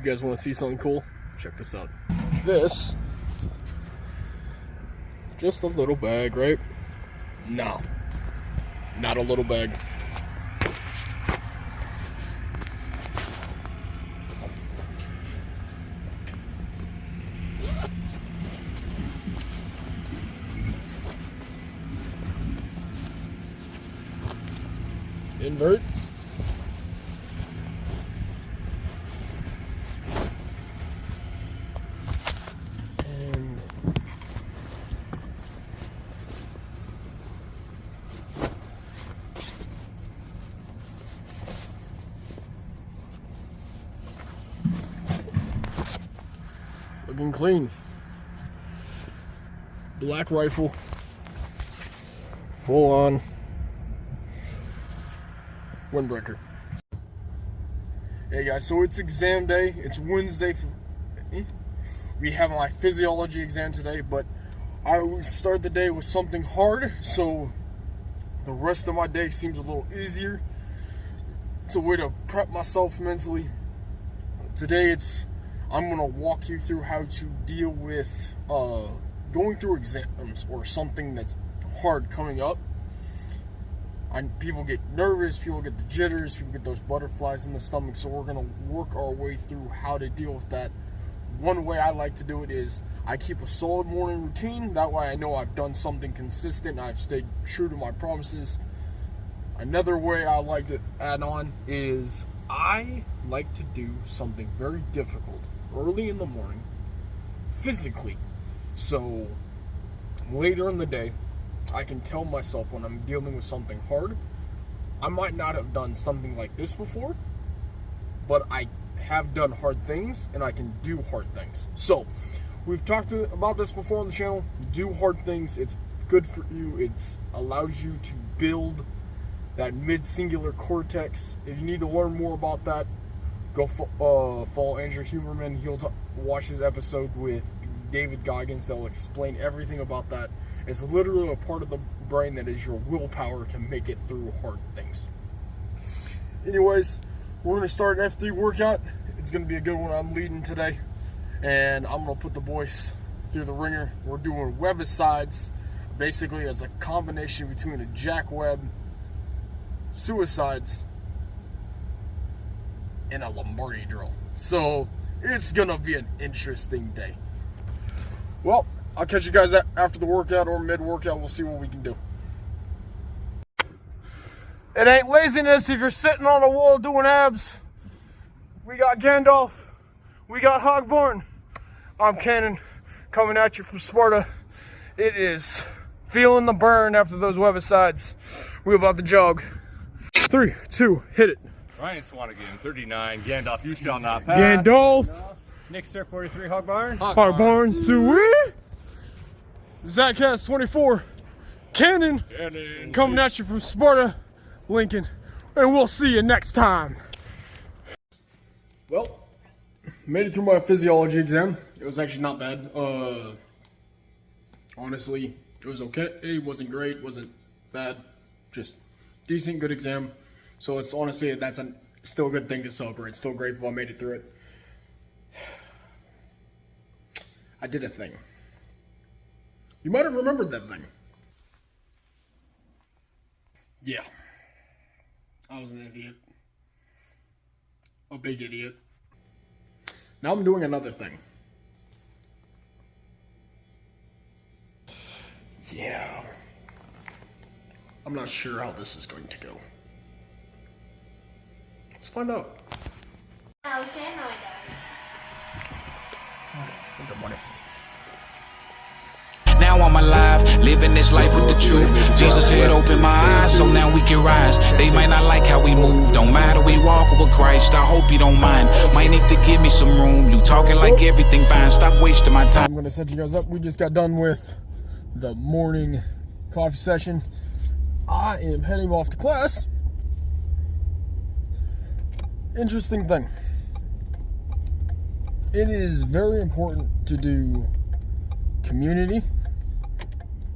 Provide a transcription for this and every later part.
You guys want to see something cool? Check this out. This, just a little bag, right? No, not a little bag. Invert. And looking clean. Black rifle. Full on. Windbreaker. Hey guys, so it's exam day. It's Wednesday. We have my physiology exam today, but I always start the day with something hard, so the rest of my day seems a little easier. It's a way to prep myself mentally. Today I'm gonna walk you through how to deal with going through exams or something that's hard coming up. People get nervous, people get the jitters, people get those butterflies in the stomach, so we're going to work our way through how to deal with that. One way I like to do it is I keep a solid morning routine. That way I know I've done something consistent, I've stayed true to my promises. Another way I like to add on is I like to do something very difficult early in the morning, physically. So later in the day, I can tell myself when I'm dealing with something hard, I might not have done something like this before, but I have done hard things and I can do hard things. So we've talked about this before on the channel. Do hard things. It's good for you. It allows you to build that mid-singular cortex. If you need to learn more about that, go follow Andrew Huberman. He'll watch his episode with David Goggins. They'll explain everything about that. It's literally a part of the brain that is your willpower to make it through hard things. Anyways, we're going to start an F3 workout. It's going to be a good one. I'm leading today. And I'm going to put the boys through the ringer. We're doing web-asides. Basically, it's a combination between a jack web, suicides, and a Lombardi drill. So, it's going to be an interesting day. Well, I'll catch you guys after the workout or mid-workout. We'll see what we can do. It ain't laziness if you're sitting on a wall doing abs. We got Gandalf. We got Hogborn. I'm Cannon, coming at you from Sparta. It is feeling the burn after those web-asides. We're about to jog. 3, 2, hit it. Ryan Swanigan, 39. Gandalf, you shall not pass. Gandalf. Nick Sir, 43. Hogbarn. Hogbarn, Sui. Zach has 24. Cannon. Coming at you from Sparta, Lincoln. And we'll see you next time. Well, made it through my physiology exam. It was actually not bad. Honestly, it was okay. It wasn't great, wasn't bad. Just decent, good exam. So it's honestly, that's still a good thing to celebrate. Still grateful I made it through it. I did a thing. You might have remembered that thing. Yeah. I was an idiot. A big idiot. Now I'm doing another thing. Yeah. I'm not sure how this is going to go. Let's find out. Good morning. Now I'm alive, living this life with the truth. Jesus had opened my eyes, so now we can rise. They might not like how we move, don't matter, we walk with Christ. I hope you don't mind, might need to give me some room. You talking like everything fine, stop wasting my time. I'm gonna set you guys up. We just got done with the morning coffee session. I am heading off to class. Interesting thing. It is very important to do community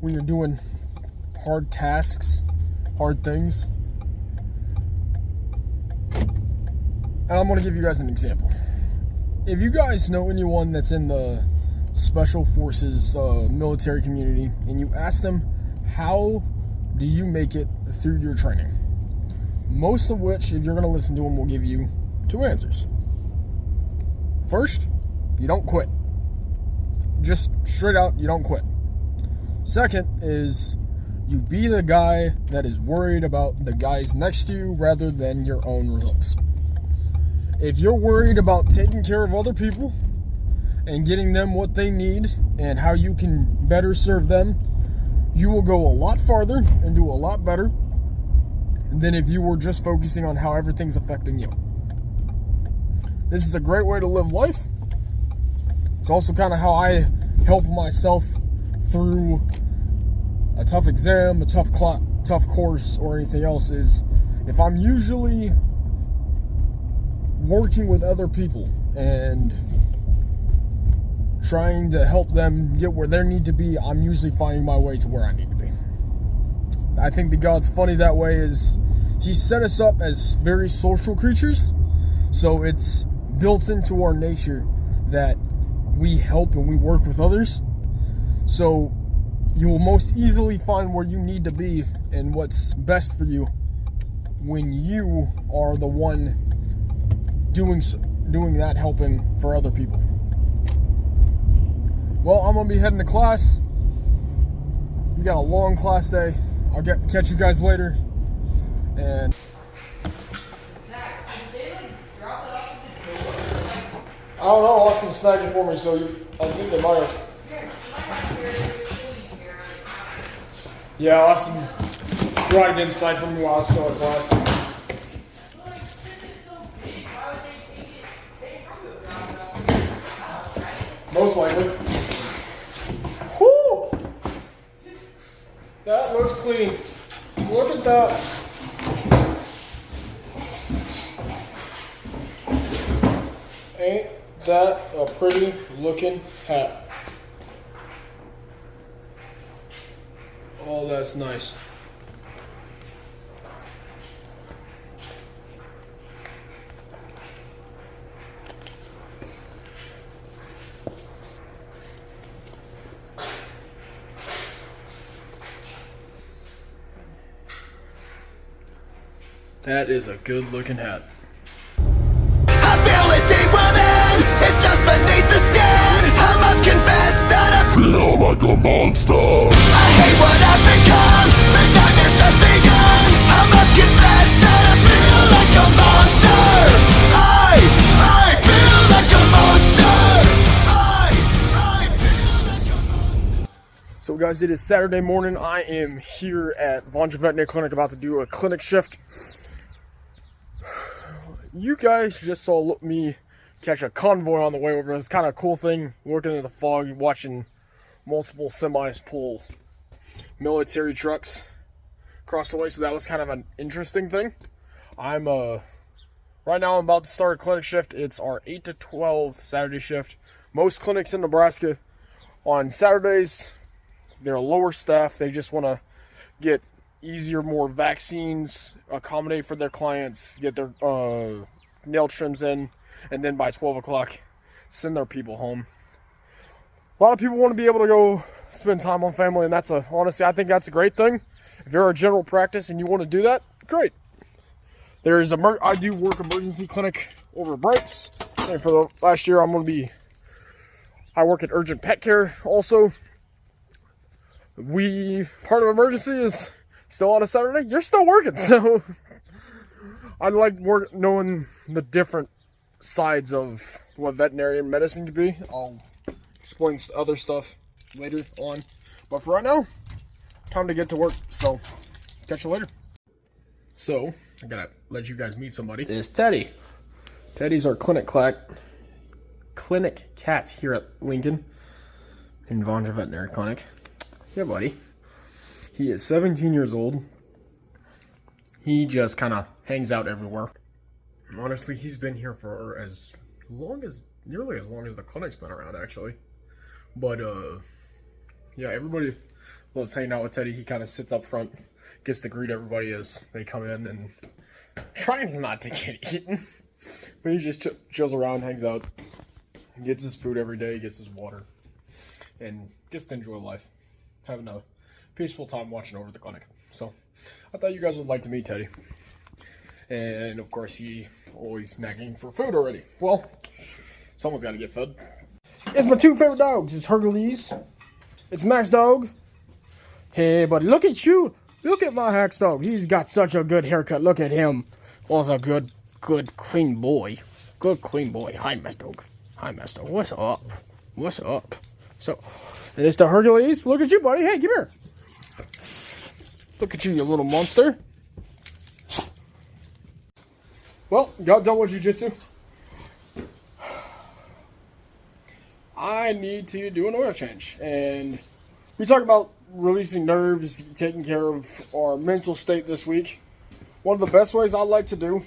when you're doing hard tasks, hard things. And I'm going to give you guys an example. if you guys know anyone that's in the special forces military community and you ask them, how do you make it through your training? Most of which, if you're going to listen to them, will give you two answers. First, you don't quit. Just straight out, you don't quit. Second is you be the guy that is worried about the guys next to you rather than your own results. If you're worried about taking care of other people and getting them what they need and how you can better serve them, you will go a lot farther and do a lot better than if you were just focusing on how everything's affecting you. This is a great way to live life. It's also kind of how I help myself through a tough exam, a tough course, or anything else. Is if I'm usually working with other people and trying to help them get where they need to be, I'm usually finding my way to where I need to be. I think that God's funny that way. Is He set us up as very social creatures, so it's built into our nature that we help and we work with others. So you will most easily find where you need to be and what's best for you when you are the one doing that, helping for other people. Well, I'm gonna be heading to class. We got a long class day. I'll catch you guys later. And I don't know, Austin snagged it for me, so I think they might have. Yeah, Austin brought it inside for me while I was still in class. Most likely. Whoo! That looks clean. Look at that. Ain't that a pretty looking hat? Oh, that's nice. That is a good looking hat. I feel it deep within, it's just beneath the skin. I must confess that I feel like a monster. I hate what I've become, the nightmare's just begun. I must confess that I feel like a monster. I feel like a monster. I feel like a monster. So guys, it is Saturday morning. I am here at Convoying Veterinary Clinic about to do a clinic shift. You guys just saw me catch a convoy on the way over. It's kind of a cool thing, working in the fog, watching multiple semis pull military trucks across the way. So that was kind of an interesting thing. Right now I'm about to start a clinic shift. It's our 8 to 12 Saturday shift. Most clinics in Nebraska on Saturdays, they're lower staff. They just want to get easier, more vaccines, accommodate for their clients, get their nail trims in, and then by 12 o'clock, send their people home. A lot of people want to be able to go spend time on family, and honestly, I think that's a great thing. If you're a general practice and you want to do that, great. I do work emergency clinic over breaks, and for the last year, I work at urgent pet care also. Part of emergency is still on a Saturday, you're still working, so I like knowing the different sides of what veterinarian medicine can be. I'll explain other stuff later on, but for right now, time to get to work, so catch you later. So, I gotta let you guys meet somebody. This is Teddy. Teddy's our clinic cat here at Lincoln in Convoying Veterinary Clinic. Yeah, buddy. He is 17 years old. He just kind of hangs out everywhere. Honestly, he's been here for nearly as long as the clinic's been around, actually. But, yeah, everybody loves hanging out with Teddy. He kind of sits up front, gets to greet everybody as they come in, and trying not to get eaten. But he just chills around, hangs out. gets his food every day, gets his water, and gets to enjoy life. Having a peaceful time watching over the clinic. So I thought you guys would like to meet Teddy. And of course, he always nagging for food already. Well, someone's got to get fed. It's my two favorite dogs. It's Hercules. It's Max Dog. Hey, buddy, look at you. Look at my Max Dog. He's got such a good haircut. Look at him. Well, a good, clean boy. Good, clean boy. Hi, Max Dog. Hi, Max Dog. What's up? What's up? So, and it's the Hercules. Look at you, buddy. Hey, come here. Look at you, you little monster. Well, got done with jiu-jitsu. I need to do an oil change. And we talk about releasing nerves, taking care of our mental state this week. One of the best ways I like to do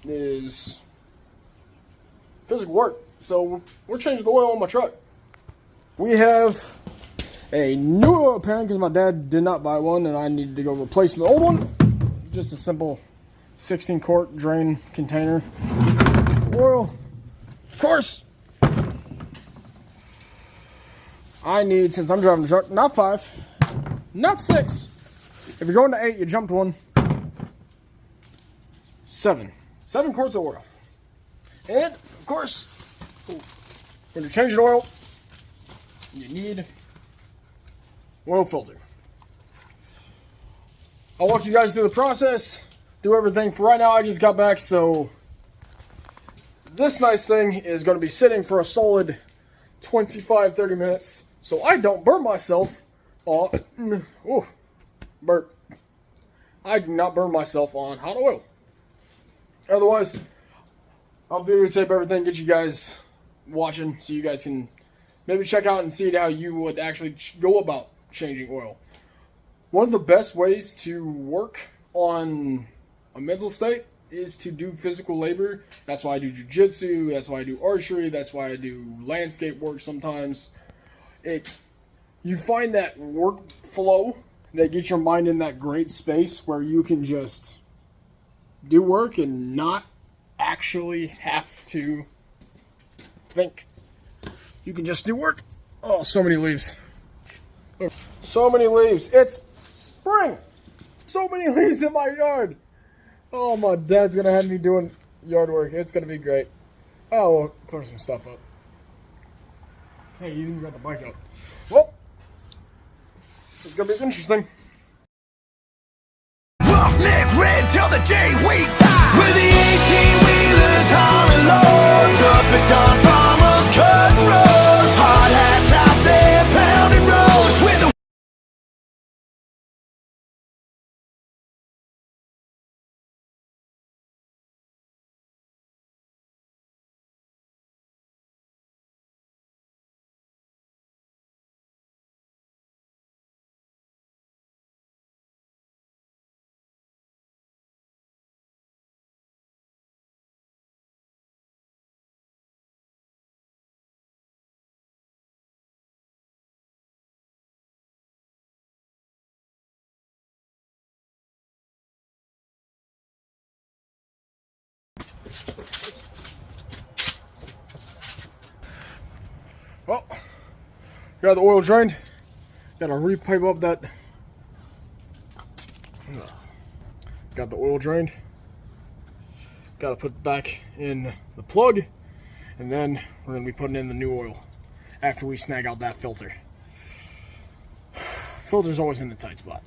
is physical work. So we're changing the oil on my truck. We have a new oil pan because my dad did not buy one and I needed to go replace the old one. Just a simple 16 quart drain container. Oil. Of course, I need, since I'm driving the truck, not 5, not 6. If you're going to 8, you jumped one. 7 quarts of oil. And, of course, when you're changing oil, you need oil filter. I'll walk you guys through the process, do everything. For right now, I just got back, so this nice thing is going to be sitting for a solid 25-30 minutes, so I don't burn myself on, burp. I do not burn myself on hot oil. Otherwise, I'll videotape everything, get you guys watching, so you guys can maybe check out and see how you would actually go about changing oil. One of the best ways to work on a mental state is to do physical labor. That's why I do jiu-jitsu, that's why I do archery, that's why I do landscape work sometimes. You find that workflow that gets your mind in that great space where you can just do work and not actually have to think. You can just do work. Oh, so many leaves. So many leaves. It's spring. So many leaves in my yard. Oh, my dad's going to have me doing yard work. It's going to be great. Oh, we'll clear some stuff up. Hey, he's even got the bike out. Well, it's going to be interesting. Roughneck red till the day we die. With the 18-wheelers hauling loads up at Don Farmer's cutting rows. Hard hats out there pounding roads with the Well, got the oil drained. Got to repipe up that. Got the oil drained. Got to put it back in the plug. And then we're going to be putting in the new oil after we snag out that filter. Filter's always in the tight spot.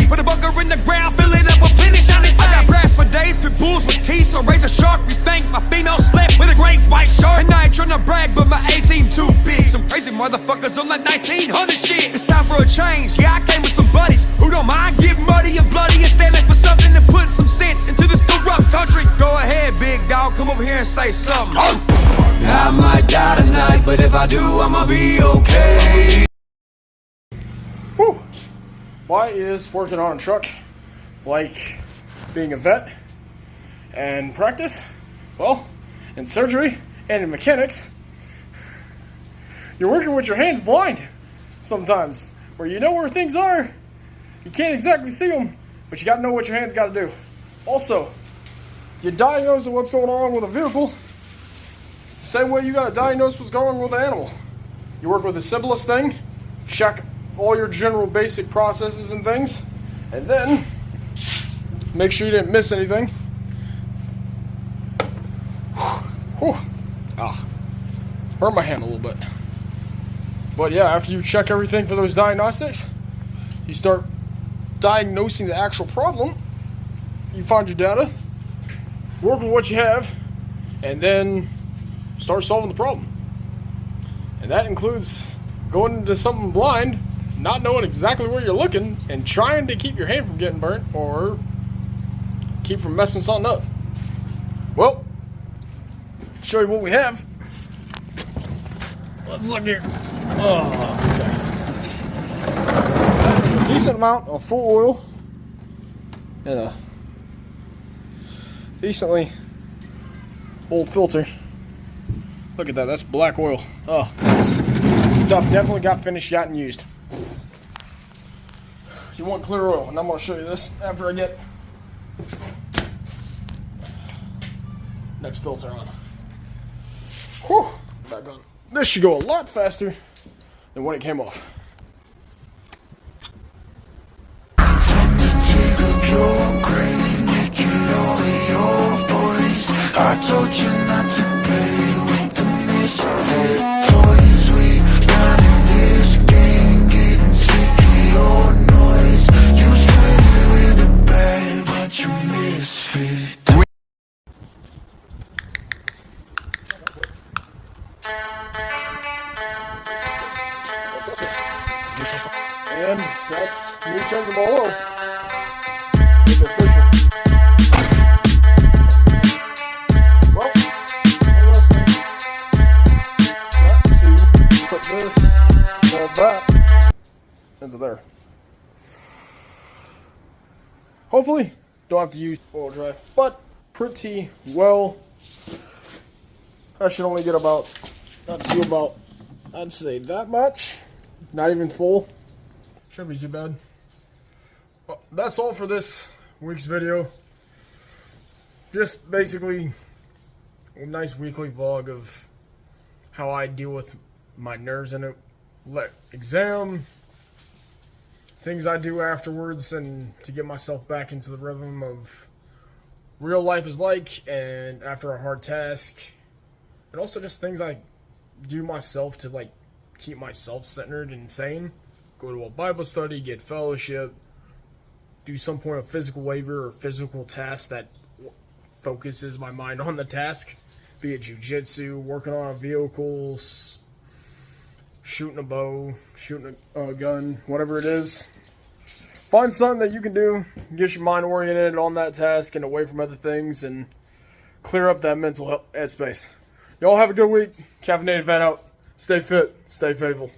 Put a bunker in the ground, fill it up with plenty shiny things. I got brass for days, pit bulls with teeth, so raise a shark. You think my female slept with a great white shark? And I ain't tryna brag, but my A-team too big. Some crazy motherfuckers on that 1900 shit. It's time for a change. Yeah, I came with some buddies who don't mind getting muddy and bloody and standing for something and putting some sense into this corrupt country. Go ahead, big dog, come over here and say something. I might die tonight, but if I do, I'ma be okay. Whew. Why is working on a truck like being a vet and practice? Well, in surgery and in mechanics, you're working with your hands blind sometimes, where you know where things are. You can't exactly see them, but you gotta know what your hands gotta do. Also, you diagnose what's going on with a vehicle, Same way you gotta diagnose what's going on with the animal. You work with the simplest thing, check all your general basic processes and things, and then make sure you didn't miss anything. Whew. Ah, hurt my hand a little bit. But yeah, after you check everything for those diagnostics, you start diagnosing the actual problem. You find your data, work with what you have, and then start solving the problem. And that includes going into something blind, not knowing exactly where you're looking, and trying to keep your hand from getting burnt or keep from messing something up. Well, show you what we have. Let's look here. Oh, okay. There's a decent amount of full oil and a decently old filter. Look at that, that's black oil. Oh, this stuff definitely got finished, got and used. You want clear oil, and I'm going to show you this after I get next filter on. Whew, back on. This should go a lot faster than when it came off. I told you not to play with the misfit toys. We got in this game, getting sick of your noise. You started with a bag, but you misfit. And that's me changing my oil. It's official. Well, one last thing. Got to put this all that into there. Hopefully, don't have to use oil dry, but pretty well. I should only get about, I'd say that much. Not even full. Shouldn't be too bad. Well, that's all for this week's video. Just basically a nice weekly vlog of how I deal with my nerves in a exam, things I do afterwards, and to get myself back into the rhythm of real life is like, and after a hard task, and also just things I do myself to like keep myself centered and sane. Go to a Bible study, get fellowship, do some point of physical labor or physical task that focuses my mind on the task, be it jiu-jitsu, working on a vehicle, shooting a bow, shooting a gun, whatever it is. Find something that you can do, get your mind oriented on that task and away from other things, and clear up that mental headspace. Y'all have a good week. Caffeinated-VET out. Stay fit, stay faithful.